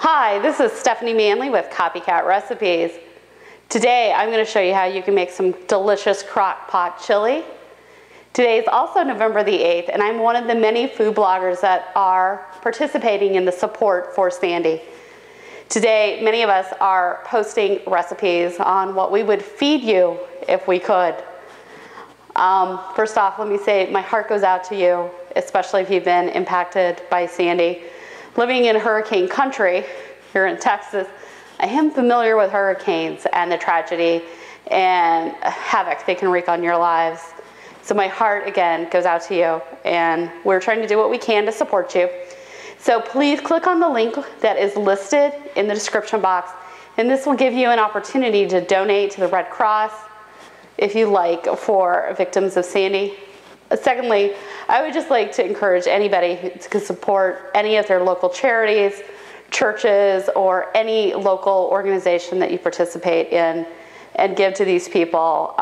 Hi, this is Stephanie Manley with Copycat Recipes. Today I'm going to show you how you can make some delicious crock-pot chili. Today is also November the 8th, and I'm one of the many food bloggers that are participating in the support for Sandy. Today, many of us are posting recipes on what we would feed you if we could. First off, let me say my heart goes out to you, especially if you've been impacted by Sandy. Living in hurricane country here in Texas, I am familiar with hurricanes and the tragedy and havoc they can wreak on your lives. So my heart, again, goes out to you, and we're trying to do what we can to support you. So please click on the link that is listed in the description box, and this will give you an opportunity to donate to the Red Cross, if you like, for victims of Sandy. Secondly, I would just like to encourage anybody to support any of their local charities, churches, or any local organization that you participate in and give to these people.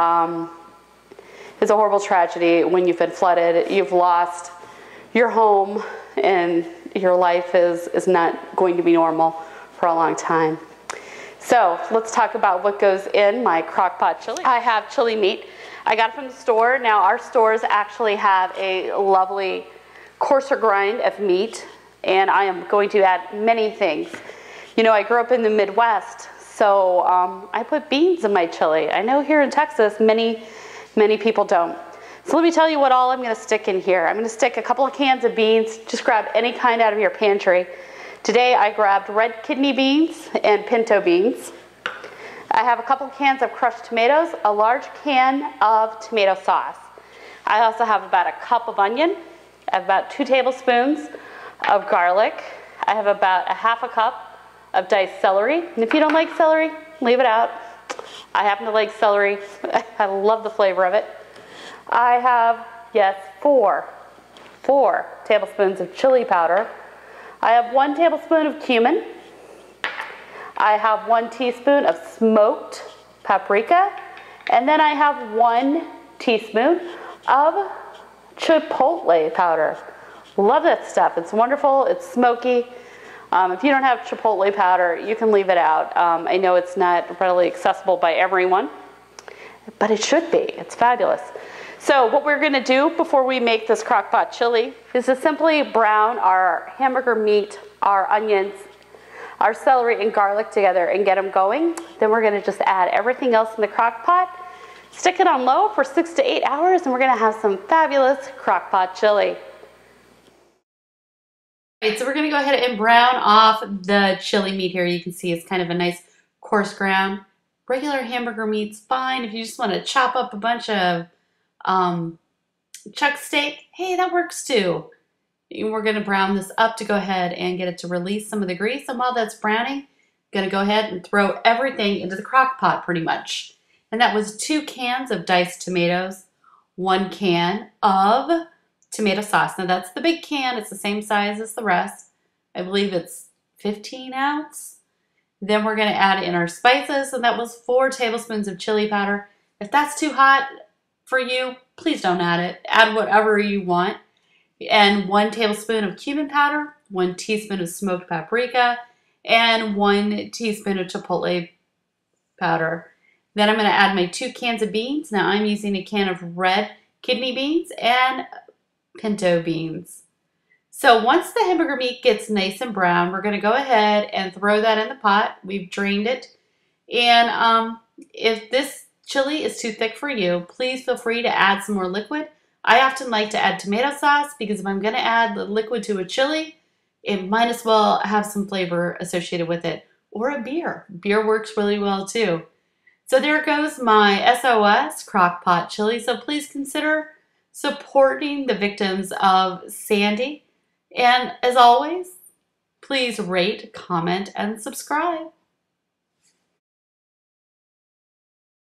It's a horrible tragedy when you've been flooded, you've lost your home, and your life is not going to be normal for a long time. So let's talk about what goes in my crock-pot chili. I have chili meat. I got it from the store. Now our stores actually have a lovely coarser grind of meat, and I am going to add many things. You know, I grew up in the Midwest, so I put beans in my chili. I know here in Texas, many people don't. So let me tell you what all I'm gonna stick in here. I'm gonna stick a couple of cans of beans. Just grab any kind out of your pantry. Today I grabbed red kidney beans and pinto beans. I have a couple of cans of crushed tomatoes, a large can of tomato sauce. I also have about a cup of onion. I have about 2 tablespoons of garlic. I have about a half a cup of diced celery. And if you don't like celery, leave it out. I happen to like celery. I love the flavor of it. I have, yes, four tablespoons of chili powder. I have 1 tablespoon of cumin. I have 1 teaspoon of smoked paprika, and then I have 1 teaspoon of chipotle powder. Love that stuff. It's wonderful. It's smoky. If you don't have chipotle powder, you can leave it out. I know it's not readily accessible by everyone, but it should be. It's fabulous. So what we're going to do before we make this crock-pot chili is to simply brown our hamburger meat, our onions, our celery and garlic together and get them going. Then we're going to just add everything else in the crock pot, stick it on low for 6 to 8 hours, and we're going to have some fabulous crock-pot chili. All right, so we're going to go ahead and brown off the chili meat here. You can see it's kind of a nice coarse ground. Regular hamburger meat's fine. If you just want to chop up a bunch of chuck steak, hey, that works too. We're going to brown this up to go ahead and get it to release some of the grease. And while that's browning, I'm going to go ahead and throw everything into the crock pot pretty much. And that was 2 cans of diced tomatoes, 1 can of tomato sauce. Now that's the big can. It's the same size as the rest. I believe it's 15 ounce. Then we're going to add in our spices, and that was 4 tablespoons of chili powder. If that's too hot for you, please don't add it. Add whatever you want. And 1 tablespoon of cumin powder, 1 teaspoon of smoked paprika, and 1 teaspoon of chipotle powder. Then I'm going to add my 2 cans of beans. Now I'm using a can of red kidney beans and pinto beans. So once the hamburger meat gets nice and brown, we're going to go ahead and throw that in the pot. We've drained it. And if this chili is too thick for you, please feel free to add some more liquid. I often like to add tomato sauce because if I'm going to add the liquid to a chili, it might as well have some flavor associated with it. Or a beer. Beer works really well too. So there goes my SOS crock-pot chili. So please consider supporting the victims of Sandy. And as always, please rate, comment, and subscribe.